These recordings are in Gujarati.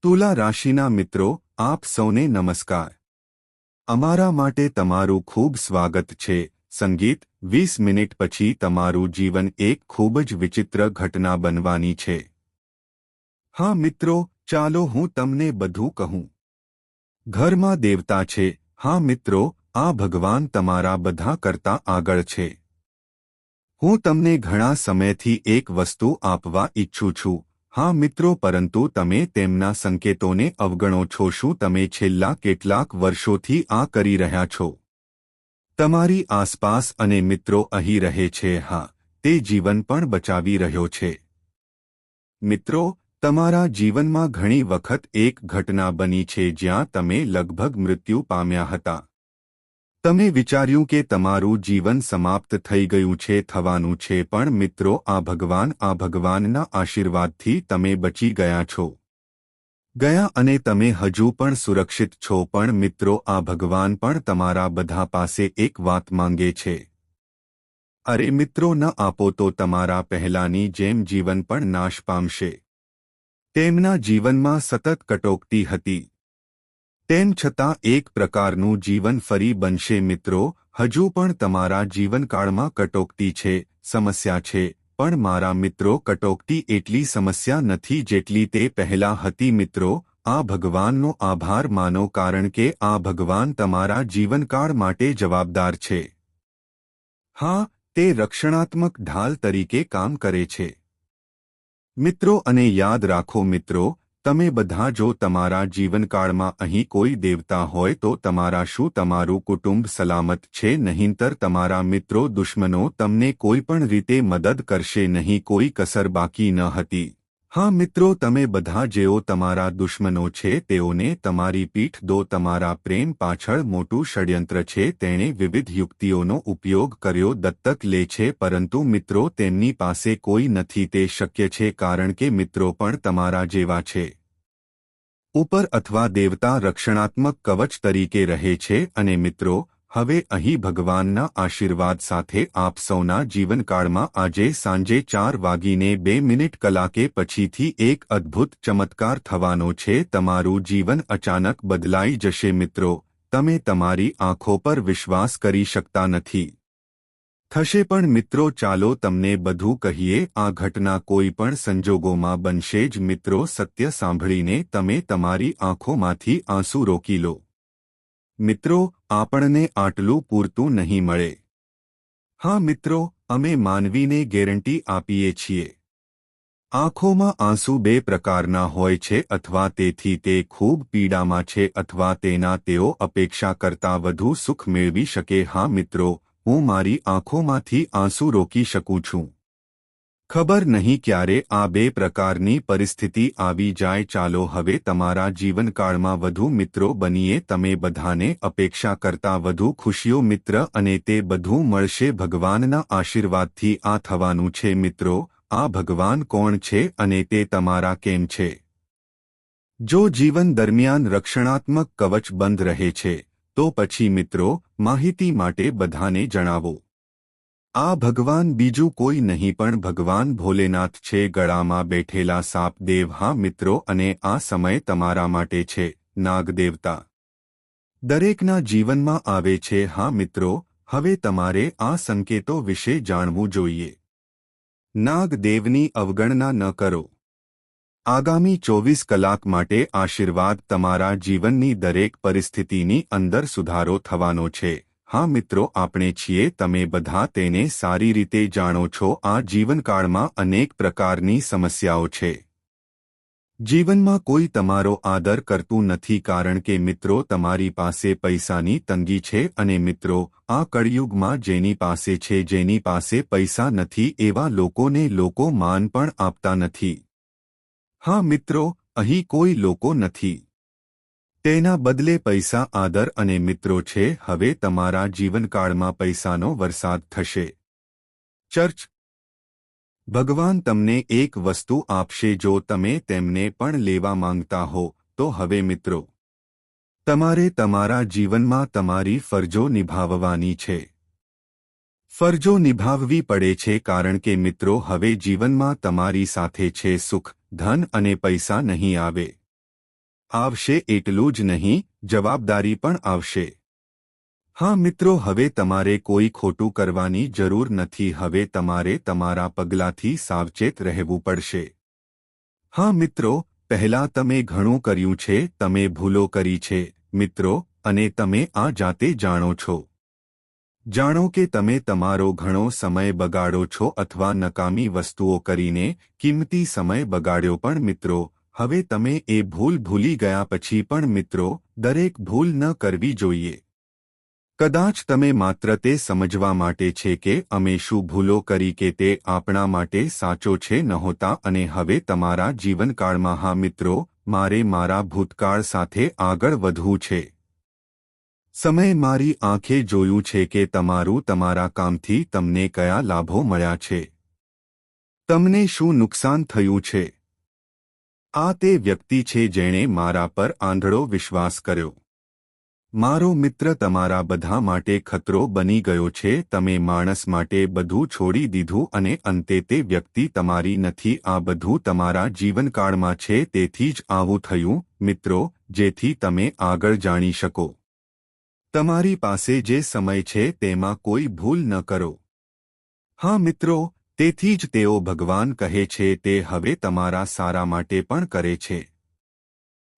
તુલા રાશિના મિત્રો, આપ સૌને નમસ્કાર. અમારા માટે તમારું ખૂબ સ્વાગત છે. સંગીત 20 મિનિટ પછી તમારું જીવન એક ખૂબ જ વિચિત્ર ઘટના બનવાની છે. હા મિત્રો, ચાલો હું તમને બધું કહું. ઘરમાં દેવતા છે. હા મિત્રો, આ ભગવાન તમારા બધા કરતા આગળ છે. હું તમને ઘણા સમયથી એક વસ્તુ આપવા ઈચ્છું છું. હા મિત્રો, પરંતુ તમે તેમના સંકેતોને અવગણો છો. શું તમે છેલ્લા કેટલાક વર્ષોથી આ કરી રહ્યા છો? તમારી આસપાસ અને મિત્રો અહીં રહે છે. હા, તે જીવન પણ બચાવી રહ્યો છે. મિત્રો, તમારા જીવનમાં ઘણી વખત એક ઘટના બની છે જ્યાં તમે લગભગ મૃત્યુ પામ્યા હતા. તમે વિચાર્યું કે તમારું જીવન સમાપ્ત થઈ ગયું છે, થવાનું છે, પણ મિત્રો આ ભગવાનના આશીર્વાદથી તમે બચી ગયા છો. અને તમે હજુ પણ સુરક્ષિત છો. પણ મિત્રો, આ ભગવાન પણ તમારા બધા પાસે એક વાત માંગે છે. અરે મિત્રો, ન આપો તો તમારા પહેલાની જેમ જીવન પણ નાશ પામશે. તેમના જીવનમાં સતત કટોકટી હતી. તેમ છતાં એક પ્રકારનું જીવન ફરી બનશે. મિત્રો, હજુ પણ તમારા જીવનકાળમાં કટોકટી છે, સમસ્યા છે, પણ મારા મિત્રો, કટોકટી એટલી સમસ્યા નથી જેટલી તે પહેલા હતી. મિત્રો, આ ભગવાનનો આભાર માનો, કારણ કે આ ભગવાન તમારા જીવનકાળ માટે જવાબદાર છે. હા, તે રક્ષણાત્મક ઢાલ તરીકે કામ કરે છે. મિત્રો, અને યાદ રાખો મિત્રો, તમે બધા જો તમારા જીવનકાળમાં અહીં કોઈ દેવતા હોય તો તમારું કુટુંબ સલામત છે. નહીંતર તમારા મિત્રો દુશ્મનો તમને કોઈ પણ રીતે મદદ કરશે નહીં. કોઈ કસર બાકી ન હતી. હા મિત્રો, તમે બધા જેઓ તમારા દુશ્મનો છે તેઓને તમારી પીઠ દો. તમારા પ્રેમ પાછળ મોટું ષડયંત્ર છે. તેણે વિવિધ યુક્તિઓનો ઉપયોગ કર્યો, દત્તક લે છે, પરંતુ મિત્રો તેમની પાસે કોઈ નથી. તે શક્ય છે કારણ કે મિત્રો પણ તમારા જેવા છે. ઉપર અથવા દેવતા રક્ષણાત્મક કવચ તરીકે રહે છે. અને મિત્રો, હવે અહીં ભગવાનના આશીર્વાદ સાથે આપ સૌના જીવનકાળમાં આજે સાંજે 4:02 કલાકે પછીથી એક અદ્ભુત ચમત્કાર થવાનો છે. તમારું જીવન અચાનક બદલાઈ જશે. મિત્રો, તમે તમારી આંખો પર વિશ્વાસ કરી શકતા નથી. થશે પણ મિત્રો, ચાલો તમને બધું કહીએ. આ ઘટના કોઈ પણ સંજોગોમાં બનશે જ. મિત્રો, સત્ય સાંભળીને તમે તમારી આંખોમાંથી આંસુ રોકી લો. મિત્રો, આપણને આટલું પૂરતું નહીં મળે. હા મિત્રો, અમે માનવીને ગેરંટી આપીએ છીએ. આંખોમાં આંસુ બે પ્રકારના હોય છે. અથવા તેથી તે ખૂબ પીડામાં છે, અથવા તેઓ અપેક્ષા કરતાં વધુ સુખ મેળવી શકે. હા મિત્રો, હું મારી આંખોમાંથી આંસુ રોકી શકું છું. ખબર નહીં ક્યારે આ બે પ્રકારની પરિસ્થિતિ આવી જાય. ચાલો હવે તમારા જીવનકાળમાં વધુ મિત્રો બનીએ. તમે બધાને અપેક્ષા કરતાં વધુ ખુશીઓ. મિત્ર, અને તે બધું મળશે ભગવાનના આશીર્વાદથી. આ થવાનું છે. મિત્રો, આ ભગવાન કોણ છે અને તે તમારા કેમ છે? જો જીવન દરમિયાન રક્ષણાત્મક કવચ બંધ રહે છે, તો પછી મિત્રો, માહિતી માટે બધાને જણાવો. આ ભગવાન બીજું કોઈ નહીં પણ ભગવાન ભોલેનાથ છે, ગળામાં બેઠેલા સાપ દેવ. હા મિત્રો, અને આ સમય તમારા માટે છે. નાગ દેવતા દરેકના જીવનમાં આવે છે. હા મિત્રો, હવે તમારે આ સંકેતો વિશે જાણવું જોઈએ. નાગ દેવની અવગણના ન કરો. આગામી 24 કલાક માટે આશીર્વાદ. તમારા જીવનની દરેક પરિસ્થિતિની અંદર સુધારો થવાનો છે. હા મિત્રો, આપણે છીએ. તમે બધા તેને સારી રીતે જાણો છો. આ જીવનકાળમાં અનેક પ્રકારની સમસ્યાઓ છે. જીવનમાં કોઈ તમારો આદર કરતું નથી કારણ કે મિત્રો તમારી પાસે પૈસાની તંગી છે. અને મિત્રો, આ કળિયુગમાં જેની પાસે છે, જેની પાસે પૈસા નથી, એવા લોકોને લોકો માન પણ આપતા નથી. હા મિત્રો, અહીં કોઈ લોકો નથી. તેના બદલે પૈસા, આદર અને મિત્રો છે. હવે તમારા જીવનકાળમાં પૈસાનો વરસાદ થશે. ચર્ચ ભગવાન તમને એક વસ્તુ આપશે જો તમે તેમને પણ લેવા માંગતા હો. તો હવે મિત્રો, તમારે તમારા જીવનમાં તમારી ફરજો નિભાવવાની છે. ફરજો નિભાવવી પડે છે કારણ કે મિત્રો, હવે જીવનમાં તમારી સાથે છે સુખ, ધન અને પૈસા નહીં આવે. આવશે એટલું જ નહીં, જવાબદારી પણ આવશે. હા મિત્રો, હવે તમારે કોઈ ખોટું કરવાની જરૂર નથી. હવે તમારે તમારા પગલાંથી સાવચેત રહેવું પડશે. હા મિત્રો, પહેલાં તમે ઘણું કર્યું છે, તમે ભૂલો કરી છે મિત્રો, અને તમે આ જાતે જાણો છો. જાણો કે તમે તમારો ઘણો સમય બગાડો છો અથવા નકામી વસ્તુઓ કરીને કિંમતી સમય બગાડ્યો. પણ મિત્રો, હવે તમે એ ભૂલ ભૂલી ગયા પછી પણ મિત્રો, દરેક ભૂલ ન કરવી જોઈએ. કદાચ તમે માત્ર તે સમજવા માટે છે કે અમે શું ભૂલો કરી કે તે આપણા માટે સાચો છે નહોતા. અને હવે તમારા જીવનકાળમાં હા મિત્રો, મારે મારા ભૂતકાળ સાથે આગળ વધવું છે. સમયે મારી આંખે જોયું છે કે તમારા કામથી તમને કયા લાભો મળ્યા છે, તમને શું નુકસાન થયું છે. આ તે વ્યક્તિ છે જેણે મારા પર આંધળો વિશ્વાસ કર્યો. મારો મિત્ર તમારા બધા માટે ખતરો બની ગયો છે. તમે માણસ માટે બધું છોડી દીધું અને અંતે તે વ્યક્તિ તમારી નથી. આ બધું તમારા જીવનકાળમાં છે, તેથી જ આવું થયું મિત્રો, જેથી તમે આગળ જાણી શકો. તમારી પાસે જે સમય છે તેમાં કોઈ ભૂલ ન કરો. હા મિત્રો, તેથી જ તેઓ ભગવાન કહે છે તે હવે તમારા સારા માટે પણ કરે છે.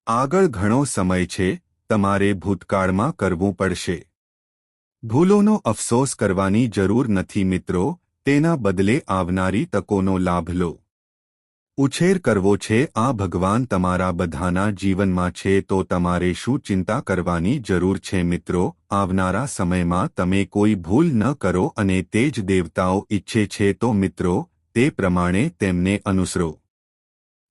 આગળ ઘણો સમય છે, તમારે ભૂતકાળમાં કરવું પડશે. ભૂલોનો અફસોસ કરવાની જરૂર નથી મિત્રો, તેના બદલે આવનારી તકોનો લાભ લો. ઉછેર કરવો છે, આ ભગવાન તમારા બધાના જીવનમાં છે, તો તમારે શું ચિંતા કરવાની જરૂર છે મિત્રો. આવનારા સમયમાં તમે કોઈ ભૂલ ન કરો અને તે જ દેવતાઓ ઈચ્છે છે તો મિત્રો, તે પ્રમાણે તેમને અનુસરો.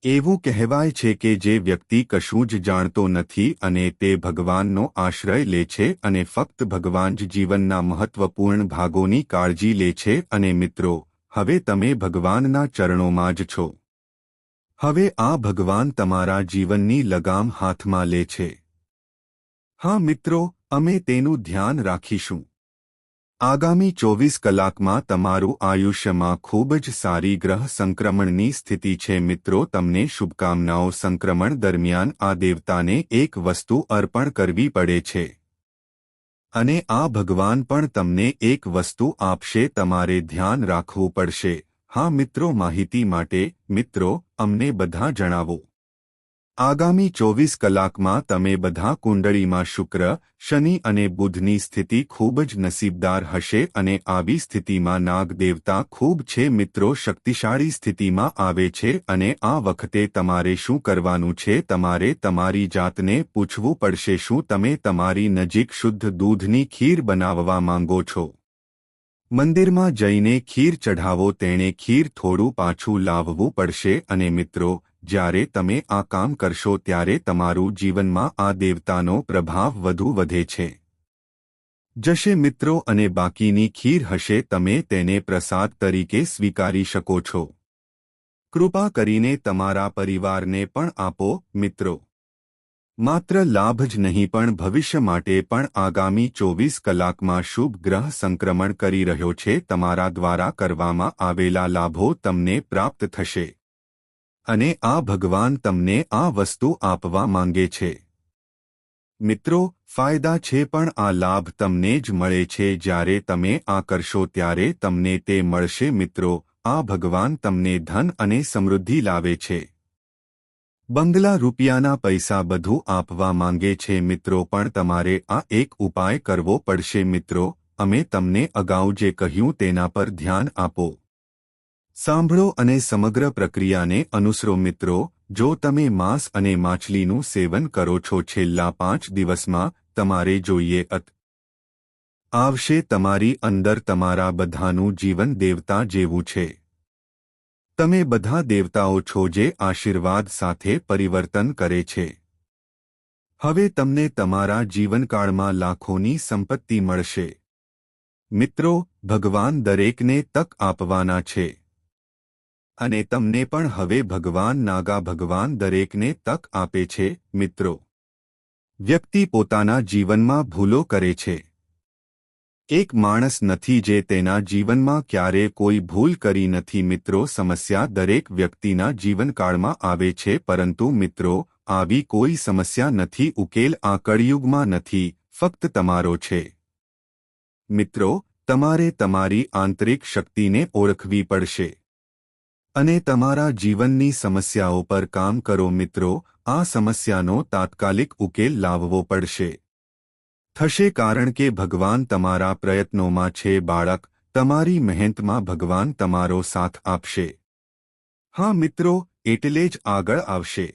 એવું કહેવાય છે કે જે વ્યક્તિ કશું જ જાણતો નથી અને તે ભગવાનનો આશ્રય લે છે અને ફક્ત ભગવાન જ જીવનના મહત્વપૂર્ણ ભાગોની કાળજી લે છે. અને મિત્રો, હવે તમે ભગવાનના ચરણોમાં જ છો. હવે આ ભગવાન તમારા જીવનની લગામ હાથમાં લે છે. હા મિત્રો, અમે તેનું ધ્યાન રાખીશું. આગામી 24 કલાકમાં તમારું આયુષ્યમાં ખૂબ જ સારી ગ્રહ સંક્રમણની સ્થિતિ છે મિત્રો. તમને શુભકામનાઓ. સંક્રમણ દરમિયાન આ દેવતાને એક વસ્તુ અર્પણ કરવી પડે છે અને આ ભગવાન પણ તમને એક વસ્તુ આપશે. તમારે ધ્યાન રાખવું પડશે. હા મિત્રો, માહિતી માટે મિત્રો, અમને બધા જણાવો. આગામી 24 કલાકમાં તમે બધા કુંડળીમાં શુક્ર, શનિ અને બુધની સ્થિતિ ખૂબ જ નસીબદાર હશે અને આવી સ્થિતિમાં નાગ દેવતા ખૂબ છે મિત્રો, શક્તિશાળી સ્થિતિમાં આવે છે. અને આ વખતે તમારે શું કરવાનું છે? તમારે તમારી જાતને પૂછવું પડશે, શું તમે તમારી નજીક શુદ્ધ દૂધની ખીર બનાવવા માંગો છો? મંદિરમાં જઈને ખીર ચઢાવો. તેણે ખીર થોડું પાછું લાવવું પડશે. અને મિત્રો, જ્યારે તમે આ કામ કરશો ત્યારે તમારું જીવનમાં આ દેવતાનો પ્રભાવ વધુ વધે છે જશે મિત્રો, અને બાકીની ખીર હશે તમે તેને પ્રસાદ તરીકે સ્વીકારી શકો છો. કૃપા કરીને તમારા પરિવારને પણ આપો મિત્રો. માત્ર લાભ જ નહીં પણ ભવિષ્ય માટે પણ આગામી 24 કલાકમાં શુભ ગ્રહ સંક્રમણ કરી રહ્યો છે. તમારા દ્વારા કરવામાં આવેલા લાભો તમને પ્રાપ્ત થશે અને આ ભગવાન તમને આ વસ્તુ આપવા માંગે છે. મિત્રો, ફાયદા છે પણ આ લાભ તમને જ મળે છે. જ્યારે તમે આ કરશો ત્યારે તમને તે મળશે મિત્રો. આ ભગવાન તમને ધન અને સમૃદ્ધિ લાવે છે. બંગલા, રૂપિયાના પૈસા બધું આપવા માંગે છે મિત્રો. પણ તમારે આ એક ઉપાય કરવો પડશે મિત્રો. અમે તમને અગાઉ જે કહ્યું તેના પર ધ્યાન આપો, સાંભળો અને સમગ્ર પ્રક્રિયાને અનુસરો મિત્રો. જો તમે માંસ અને માછલીનું સેવન કરો છો છેલ્લા 5 દિવસમાં, તમારે જોઈએ આવશે. તમારી અંદર તમારા બધાનું જીવન દેવતા જેવું છે. તમે બધા દેવતાઓ છો જે આશીર્વાદ સાથે પરિવર્તન કરે છે. હવે તમને તમારા જીવનકાળમાં લાખોની સંપત્તિ મળશે. મિત્રો, ભગવાન દરેકને તક આપવાના છે અને તમને પણ હવે ભગવાન નાગા ભગવાન દરેકને તક આપે છે મિત્રો. વ્યક્તિ પોતાના જીવનમાં ભૂલો કરે છે. એક માણસ નથી જે તેના જીવનમાં ક્યારે કોઈ ભૂલ કરી નથી મિત્રો. સમસ્યા દરેક વ્યક્તિના જીવનકાળમાં આવે છે, પરંતુ મિત્રો, આવી કોઈ સમસ્યા નથી, ઉકેલ આ કળિયુગમાં નથી, ફક્ત તમારો છે. મિત્રો, તમારે તમારી આંતરિક શક્તિને ઓળખવી પડશે અને તમારા જીવનની સમસ્યાઓ પર કામ કરો. મિત્રો, આ સમસ્યાનો તાત્કાલિક ઉકેલ લાવવો પડશે. થશે, કારણ કે ભગવાન તમારા પ્રયત્નોમાં છે. બાળક, તમારી મહેનતમાં ભગવાન તમારો સાથ આપશે. હા મિત્રો, એટલે જ આગળ આવશે.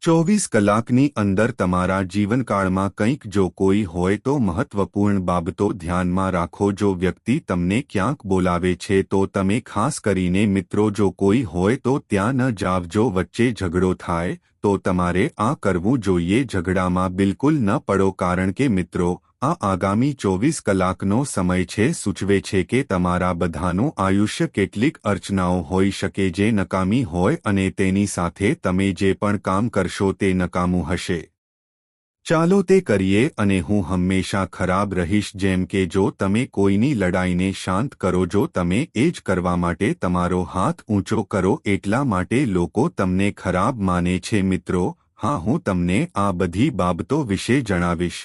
24 કલાકની અંદર તમારા જીવનકાળમાં કંઈક જો કોઈ હોય તો મહત્વપૂર્ણ બાબતો ધ્યાનમાં રાખો. જો વ્યક્તિ તમને ક્યાંક બોલાવે છે તો તમે ખાસ કરીને મિત્રો જો કોઈ હોય તો ત્યાં ન જાવ. જો વચ્ચે ઝઘડો થાય તો તમારે આ કરવું જોઈએ. ઝઘડામાં બિલકુલ ન પડો, કારણ કે મિત્રો, આ આગામી 24 કલાકનો સમય છે. સૂચવે છે કે તમારા બધાનું આયુષ્ય કેટલીક અર્ચનાઓ હોઈ શકે જે નકામી હોય અને તેની સાથે તમે જે પણ કામ કરશો તે નકામું હશે. ચાલો તે કરીએ અને હું હંમેશા ખરાબ રહીશ. જેમ કે જો તમે કોઈની લડાઈને શાંત કરો, જો તમે એ જ કરવા માટે તમારો હાથ ઊંચો કરો એટલા માટે લોકો તમને ખરાબ માને છે. મિત્રો, હા, હું તમને આ બધી બાબતો વિશે જણાવીશ.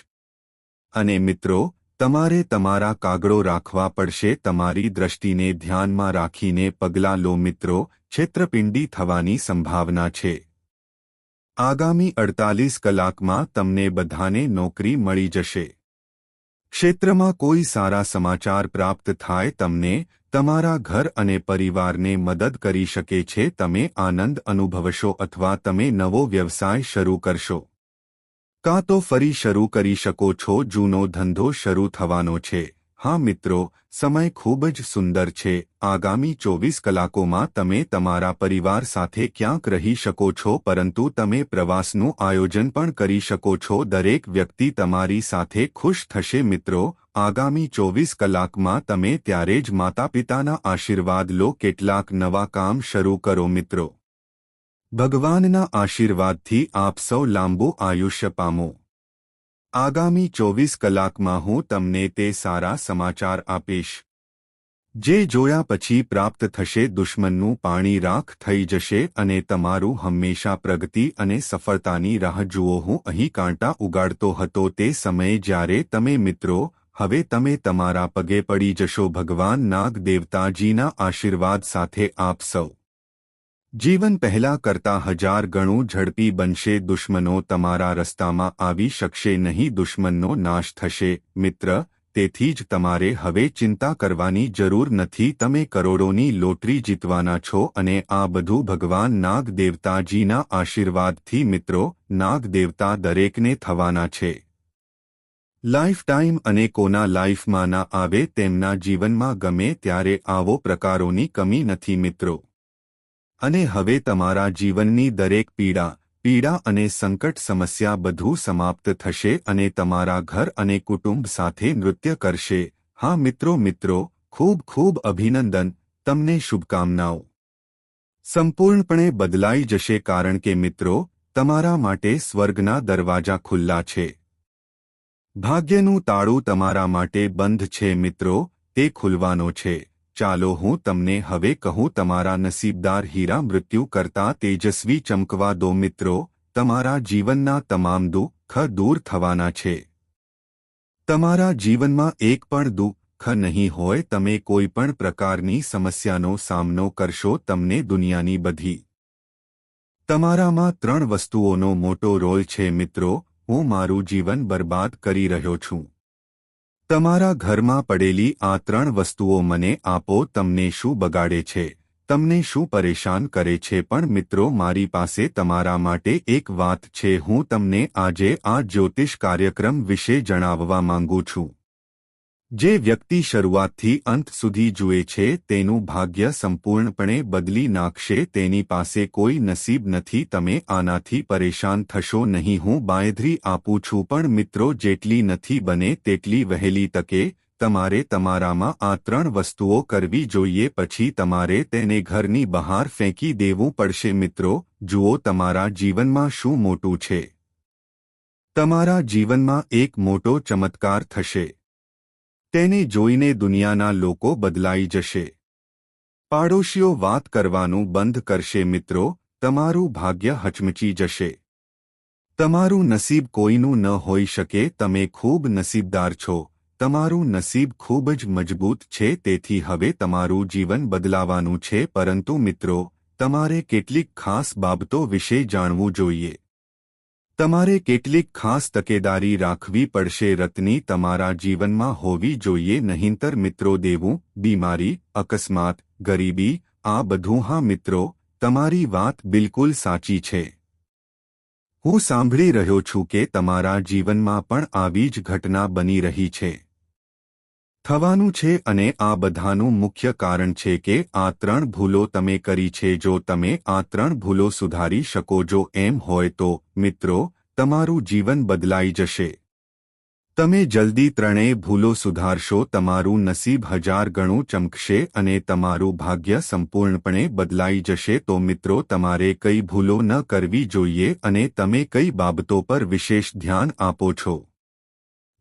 અને મિત્રો, તમારે તમારા કાગળો રાખવા પડશે. તમારી દ્રષ્ટિને ધ્યાનમાં રાખીને પગલાં લો. મિત્રો, છેતરપિંડી થવાની સંભાવના છે. આગામી 48 કલાકમાં તમને બધાને નોકરી મળી જશે. ક્ષેત્રમાં કોઈ સારા સમાચાર પ્રાપ્ત થાય. તમને તમારા ઘર અને પરિવારને મદદ કરી શકે છે. તમે આનંદ અનુભવશો અથવા તમે નવો વ્યવસાય શરૂ કરશો. કાં તો ફરી શરૂ કરી શકો છો. જૂનો ધંધો શરૂ થવાનો છે. હા મિત્રો, સમય ખૂબ જ સુંદર છે. આગામી 24 કલાકોમાં તમે તમારા પરિવાર સાથે ક્યાંક રહી શકો છો, પરંતુ તમે પ્રવાસનું આયોજન પણ કરી શકો છો. દરેક વ્યક્તિ તમારી સાથે ખુશ થશે. મિત્રો, આગામી 24 કલાકમાં તમે ત્યારે જ માતાપિતાના આશીર્વાદ લો. કેટલાક નવા કામ શરૂ કરો. મિત્રો, ભગવાનના આશીર્વાદથી આપ સૌ લાંબુ આયુષ્ય પામો. આગામી 24 કલાકમાં હું તમને તે સારા સમાચાર આપીશ જે જોયા પછી પ્રાપ્ત થશે. દુશ્મનનું પાણી રાખ થઈ જશે અને તમારું હંમેશા પ્રગતિ અને સફળતાની રાહ જુઓ. હું અહીં કાંટા ઉગાડતો હતો તે સમયે જ્યારે તમે મિત્રો, હવે તમે તમારા પગે પડી જશો. ભગવાન નાગ દેવતાજીના આશીર્વાદ સાથે આપ સૌ જીવન પહેલા કરતાં 1000 ગણું ઝડપી બનશે. દુશ્મનો તમારા રસ્તામાં આવી શકશે નહીં. દુશ્મનનો નાશ થશે. મિત્ર, તેથી જ તમારે હવે ચિંતા કરવાની જરૂર નથી. તમે કરોડોની લોટરી જીતવાના છો અને આ બધું ભગવાન નાગ દેવતાજીના આશીર્વાદથી. મિત્રો, નાગ દેવતા દરેકને થવાના છે. લાઈફ ટાઈમ અને કોના લાઈફમાં ના આવે તેમના જીવનમાં ગમે ત્યારે આવો પ્રકારોની કમી નથી. મિત્રો, અને હવે તમારા જીવનની દરેક પીડા અને સંકટ સમસ્યા બધું સમાપ્ત થશે અને તમારા ઘર અને કુટુંબ સાથે નૃત્ય કરશે. હા મિત્રો, ખૂબ ખૂબ અભિનંદન. તમને શુભકામનાઓ. સંપૂર્ણપણે બદલાઈ જશે, કારણ કે મિત્રો, તમારા માટે સ્વર્ગના દરવાજા ખુલ્લા છે. ભાગ્યનું તાળું તમારા માટે બંધ છે. મિત્રો, તે ખુલવાનો છે. ચાલો હું તમને હવે કહું, તમારા નસીબદાર હીરા મૃત્યુ કરતાં તેજસ્વી ચમકવા દો. મિત્રો, તમારા જીવનના તમામ દુઃખ દૂર થવાના છે. તમારા જીવનમાં એક પણ દુઃખ નહીં હોય. તમે કોઈ પણ પ્રકારની સમસ્યાનો સામનો કરશો. તમને દુનિયાની બધી તમારામાં 3 વસ્તુઓનો મોટો રોલ છે. મિત્રો, હું મારું જીવન બરબાદ કરી રહ્યો છું. તમારા ઘરમાં પડેલી આ 3 વસ્તુઓ મને આપો. તમને શું બગાડે છે? તમને શું પરેશાન કરે છે? પણ મિત્રો, મારી પાસે તમારા માટે એક વાત છે. હું તમને આજે આ જ્યોતિષ કાર્યક્રમ વિશે જણાવવા માંગુ છું. જે વ્યક્તિ શરૂઆતથી અંત સુધી જુએ છે તેનું ભાગ્ય સંપૂર્ણપણે બદલી નાખશે. તેની પાસે કોઈ નસીબ નથી. તમે આનાથી પરેશાન થશો નહીં. હું બાંયધરી આપું છું. પણ મિત્રો, જેટલી નથી બને તેટલી વહેલી તકે તમારે તમારામાં આ 3 વસ્તુઓ કરવી જોઈએ. પછી તમારે તેને ઘરની બહાર ફેંકી દેવું પડશે. મિત્રો, જુઓ, તમારા જીવનમાં શું મોટું છે. તમારા જીવનમાં એક મોટો ચમત્કાર થશે. તેને જોઈને દુનિયાના લોકો બદલાઈ જશે. પાડોશીઓ વાત કરવાનું બંધ કરશે. મિત્રો, તમારું ભાગ્ય હચમચી જશે. તમારું નસીબ કોઈનું ન હોઈ શકે. તમે ખૂબ નસીબદાર છો. તમારું નસીબ ખૂબ જ મજબૂત છે. તેથી હવે તમારું જીવન બદલાવાનું છે. પરંતુ મિત્રો, તમારે કેટલીક ખાસ બાબતો વિશે જાણવું જોઈએ. તમારે કેટલીક ખાસ તકેદારી રાખવી પડશે. રત્ની તમારા જીવનમાં હોવી જોઈએ, નહીંતર મિત્રો દેવું, બીમારી, અકસ્માત, ગરીબી, આ બધું. હા મિત્રો, તમારી વાત બિલકુલ સાચી છે. હું સાંભળી રહ્યો છું કે તમારા જીવનમાં પણ આવી જ ઘટના બની રહી છે, થવાનું છે. અને આ બધાનું મુખ્ય કારણ છે કે આ 3 ભૂલો તમે કરી છે. જો તમે આ 3 ભૂલો સુધારી શકો, જો એમ હોય તો મિત્રો, તમારું જીવન બદલાઈ જશે. તમે જલ્દી 3 ભૂલો સુધારશો, તમારું નસીબ 1000 ગણું ચમકશે અને તમારું ભાગ્ય સંપૂર્ણપણે બદલાઈ જશે. તો મિત્રો, તમારે કઈ ભૂલો ન કરવી જોઈએ અને તમે કઈ બાબતો પર વિશેષ ધ્યાન આપો છો,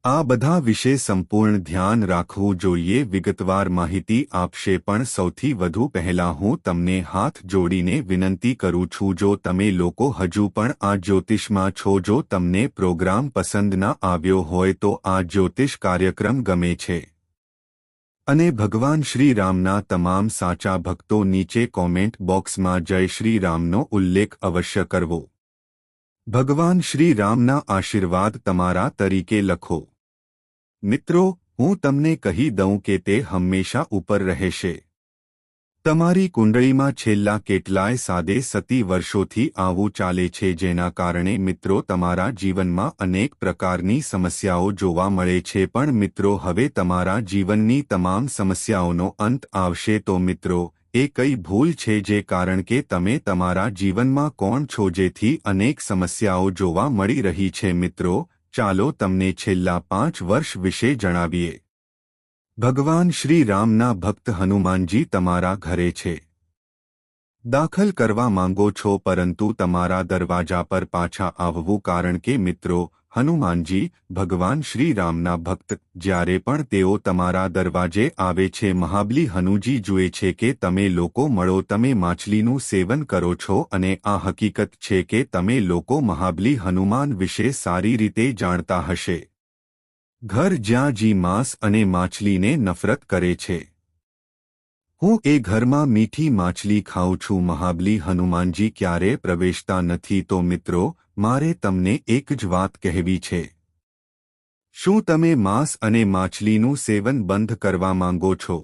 આ બધા વિશે સંપૂર્ણ ધ્યાન રાખવું જોઈએ. વિગતવાર માહિતી આપશે, પણ સૌથી વધુ પહેલા હું તમને હાથ જોડીને વિનંતી કરું છું, જો તમે લોકો હજુ પણ આ જ્યોતિષમાં છો, જો તમને પ્રોગ્રામ પસંદ ન આવ્યો હોય તો આ જ્યોતિષ કાર્યક્રમ ગમે છે અને ભગવાન શ્રી રામના તમામ સાચા ભક્તો નીચે કોમેન્ટ બોક્સમાં જય શ્રી રામનો ઉલ્લેખ અવશ્ય કરવો. ભગવાન શ્રી રામના આશીર્વાદ તમારા તરીકે લખો. મિત્રો, હું તમને કહી દઉં કે તે હંમેશા ઉપર રહેશે. તમારી કુંડળીમાં છેલ્લા કેટલાય સાદે સતી વર્ષોથી આવું ચાલે છે, જેના કારણે મિત્રો તમારા જીવનમાં અનેક પ્રકારની સમસ્યાઓ જોવા મળે છે. પણ મિત્રો, હવે તમારા જીવનની તમામ સમસ્યાઓનો અંત આવશે. તો મિત્રો, એ કઈ ભૂલ છે જે કારણ કે તમે તમારા જીવનમાં કોણ છો જેથી અનેક સમસ્યાઓ જોવા મળી રહી છે. મિત્રો, ચાલો તમને છેલ્લા 5 વર્ષ વિશે જણાવીએ. ભગવાન શ્રી રામના ભક્ત હનુમાનજી તમારા ઘરે છે. દાખલ કરવા માંગો છો, પરંતુ તમારા દરવાજા પર પાછા આવવું, કારણ કે મિત્રો, હનુમાનજી ભગવાન શ્રી રામના ભક્ત, જ્યારે પણ તેઓ તમારા દરવાજે આવે છે, મહાબલી હનુજી જુએ છે કે તમે લોકો મળો, તમે માછલીનું સેવન કરો છો. અને આ હકીકત છે કે તમે લોકો મહાબલી હનુમાન વિશે સારી રીતે જાણતા હશે. ઘર જ્યાં જી માંસ અને માછલીને નફરત કરે છે, હું એ ઘરમાં મીઠી માછલી ખાઉં છું. મહાબલી હનુમાનજી ક્યારે પ્રવેશતા નથી. તો મિત્રો, મારે તમને એક જ વાત કહેવી છે. શું તમે માંસ અને માછલીનું સેવન બંધ કરવા માંગો છો?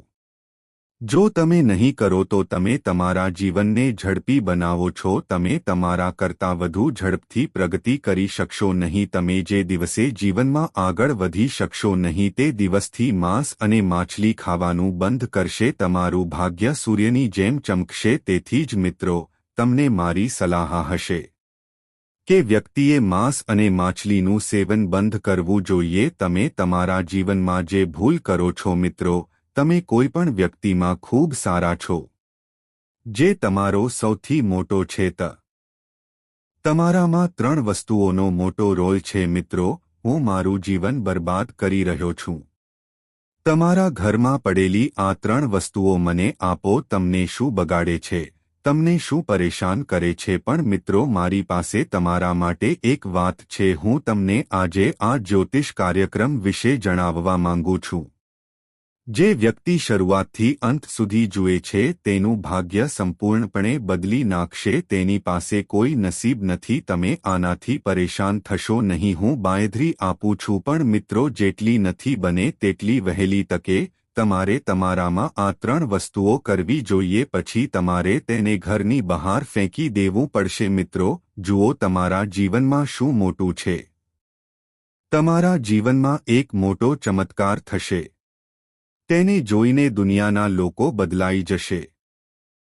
જો તમે નહીં કરો તો તમે તમારા જીવનને ઝડપી બનાવો છો. તમે તમારા કરતાં વધુ ઝડપથી પ્રગતિ કરી શકશો નહીં. તમે જે દિવસે જીવનમાં આગળ વધી શકશો નહીં, તે દિવસથી માંસ અને માછલી ખાવાનું બંધ કરશે. તમારું ભાગ્ય સૂર્યની જેમ ચમકશે. તેથી જ મિત્રો, તમને મારી સલાહ હશે કે વ્યક્તિએ માંસ અને માછલીનું સેવન બંધ કરવું જોઈએ. તમે તમારા જીવનમાં જે ભૂલ કરો છો મિત્રો, તમે કોઈપણ વ્યક્તિમાં ખૂબ સારા છો. જે તમારો સૌથી મોટો છે તમારામાં 3 વસ્તુઓનો મોટો રોલ છે. મિત્રો, હું મારું જીવન બરબાદ કરી રહ્યો છું. તમારા ઘરમાં પડેલી આ 3 વસ્તુઓ મને આપો. તમને શું બગાડે છે? તમને શું પરેશાન કરે છે? પણ મિત્રો, મારી પાસે તમારા માટે એક વાત છે. હું તમને આજે આ જ્યોતિષ કાર્યક્રમ વિશે જણાવવા માંગુ છું. જે વ્યક્તિ શરૂઆતથી અંત સુધી જુએ છે, તેનું ભાગ્ય સંપૂર્ણપણે બદલી નાખશે. તેની પાસે કોઈ નસીબ નથી. તમે આનાથી પરેશાન થશો નહીં. હું બાંયધરી આપું છું. પણ મિત્રો, જેટલી નથી બને તેટલી વહેલી તકે તમારે તમારામાં આ 3 વસ્તુઓ કરવી જોઈએ. પછી તમારે તેને ઘરની બહાર ફેંકી દેવું પડશે. મિત્રો, જુઓ, તમારા જીવનમાં શું મોટું છે. તમારા જીવનમાં એક મોટો ચમત્કાર થશે. તેને જોઈને દુનિયાના લોકો બદલાઈ જશે.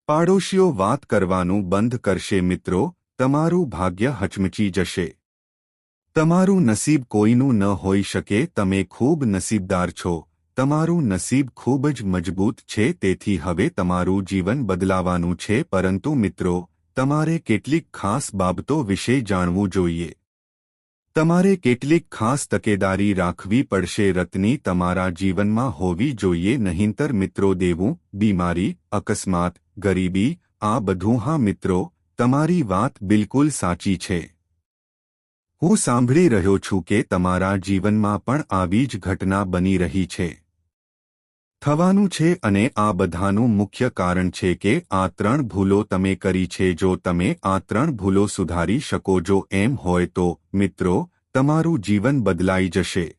પાડોશીઓ વાત કરવાનું બંધ કરશે. મિત્રો, તમારું ભાગ્ય હચમચી જશે. તમારું નસીબ કોઈનું ન હોઈ શકે. તમે ખૂબ નસીબદાર છો. તમારું નસીબ ખૂબ જ મજબૂત છે. તેથી હવે તમારું જીવન બદલાવાનું છે. પરંતુ મિત્રો, તમારે કેટલીક ખાસ બાબતો વિશે જાણવું જોઈએ. તમારે કેટલીક ખાસ તકેદારી રાખવી પડશે. રત્ની તમારા જીવનમાં હોવી જોઈએ, નહીંતર મિત્રો દેવું, બીમારી, અકસ્માત, ગરીબી, આ બધું. હા મિત્રો, તમારી વાત બિલકુલ સાચી છે. હું સાંભળી રહ્યો છું કે તમારા જીવનમાં પણ આવી જ ઘટના બની રહી છે, થવાનું છે, અને આ બધાનું મુખ્ય કારણ છે કે આ 3 ભૂલો તમે કરી છે. જો તમે આ 3 ભૂલો સુધારી શકો, જો એમ હોય તો મિત્રો, તમારું જીવન બદલાઈ જશે.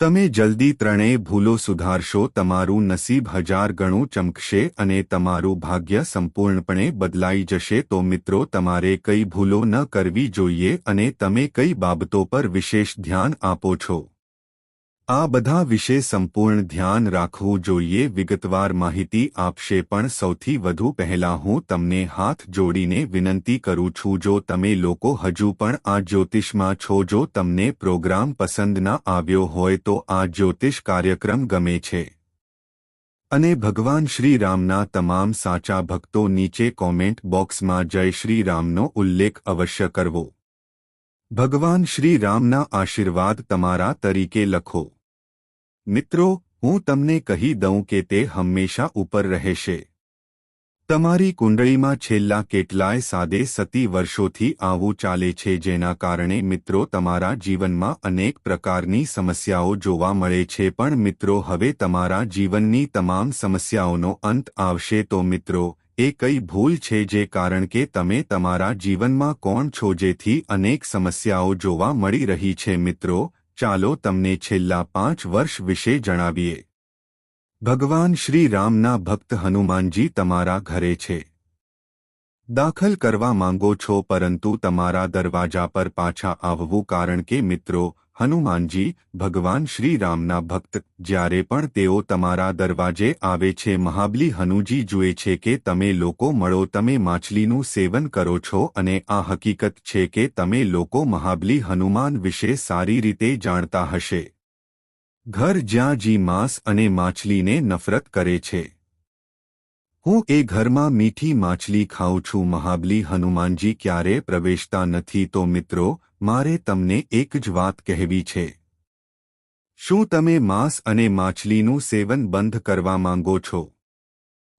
તમે જલ્દી 3 ભૂલો સુધારશો, તમારું નસીબ 1000 ગણું ચમકશે અને તમારું ભાગ્ય સંપૂર્ણપણે બદલાઈ જશે. તો મિત્રો, તમારે કઈ ભૂલો ન કરવી જોઈએ અને તમે કઈ બાબતો પર વિશેષ ધ્યાન આપો છો, આ બધા વિશે સંપૂર્ણ ધ્યાન રાખવું જોઈએ. વિગતવાર માહિતી આપશે, પણ સૌથી વધુ પહેલા હું તમને હાથ જોડીને વિનંતી કરું છું, જો તમે લોકો હજુ પણ આ જ્યોતિષમાં છો, જો તમને પ્રોગ્રામ પસંદ ના આવ્યો હોય તો આ જ્યોતિષ કાર્યક્રમ ગમે છે અને ભગવાન શ્રી રામના તમામ સાચા ભક્તો નીચે કોમેન્ટ બોક્સમાં જય શ્રી રામનો ઉલ્લેખ અવશ્ય કરવો. ભગવાન શ્રી રામના આશીર્વાદ તમારા તરીકે લખો. મિત્રો, હું તમને કહી દઉં કે તે હંમેશા ઉપર રહેશે. તમારી કુંડળીમાં છેલ્લા કેટલાય સાદે સતી વર્ષોથી આવું ચાલે છે, જેના કારણે મિત્રો તમારા જીવનમાં અનેક પ્રકારની સમસ્યાઓ જોવા મળે છે. પણ મિત્રો, હવે તમારા જીવનની તમામ સમસ્યાઓનો અંત આવશે. તો મિત્રો, એ કઈ ભૂલ છે જે કારણ કે તમે તમારા જીવનમાં કોણ છો જેથી અનેક સમસ્યાઓ જોવા મળી રહી છે? મિત્રો, ચાલો તમને છેલ્લા 5 વર્ષ વિશે જણાવીએ. ભગવાન શ્રી રામના ભક્ત હનુમાનજી તમારા ઘરે છે. દાખલ કરવા માંગો છો, પરંતુ તમારા દરવાજા પર પાછા આવવું, કારણ કે મિત્રો, હનુમાનજી ભગવાન શ્રી રામના ભક્ત, જ્યારે પણ તેઓ તમારા દરવાજે આવે છે, મહાબલી હનુજી જુએ છે કે તમે લોકો મળો, તમે માછલીનું સેવન કરો છો, અને આ હકીકત છે કે તમે લોકો મહાબલી હનુમાન વિશે સારી રીતે જાણતા હશે. ઘર જ્યાં જી માંસ અને માછલીને નફરત કરે છે, હું એ ઘરમાં મીઠી માછલી ખાઉં છું. મહાબલી હનુમાનજી ક્યારે પ્રવેશતા નથી. તો મિત્રો, મારે તમને એક જ વાત કહેવી છે. શું તમે માંસ અને માછલીનું સેવન બંધ કરવા માંગો છો?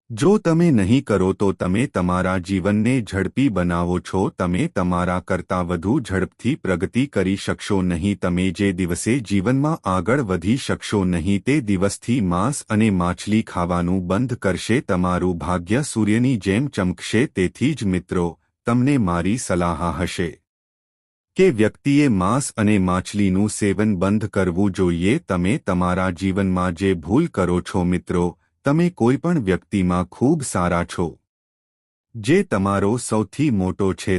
જો તમે નહીં કરો તો તમે તમારા જીવનને ઝડપી બનાવો છો. તમે તમારા કરતાં વધુ ઝડપથી પ્રગતિ કરી શકશો નહીં. તમે જે દિવસે જીવનમાં આગળ વધી શકશો નહીં, તે દિવસથી માંસ અને માછલી ખાવાનું બંધ કરશે. તમારું ભાગ્ય સૂર્યની જેમ ચમકશે. તેથી જ મિત્રો, તમને મારી સલાહ હશે કે વ્યક્તિએ માંસ અને માછલીનું સેવન બંધ કરવું જોઈએ. તમે તમારા જીવનમાં જે ભૂલ કરો છો મિત્રો, તમે કોઈપણ વ્યક્તિમાં ખૂબ સારા છો, જે તમારો સૌથી મોટો છે.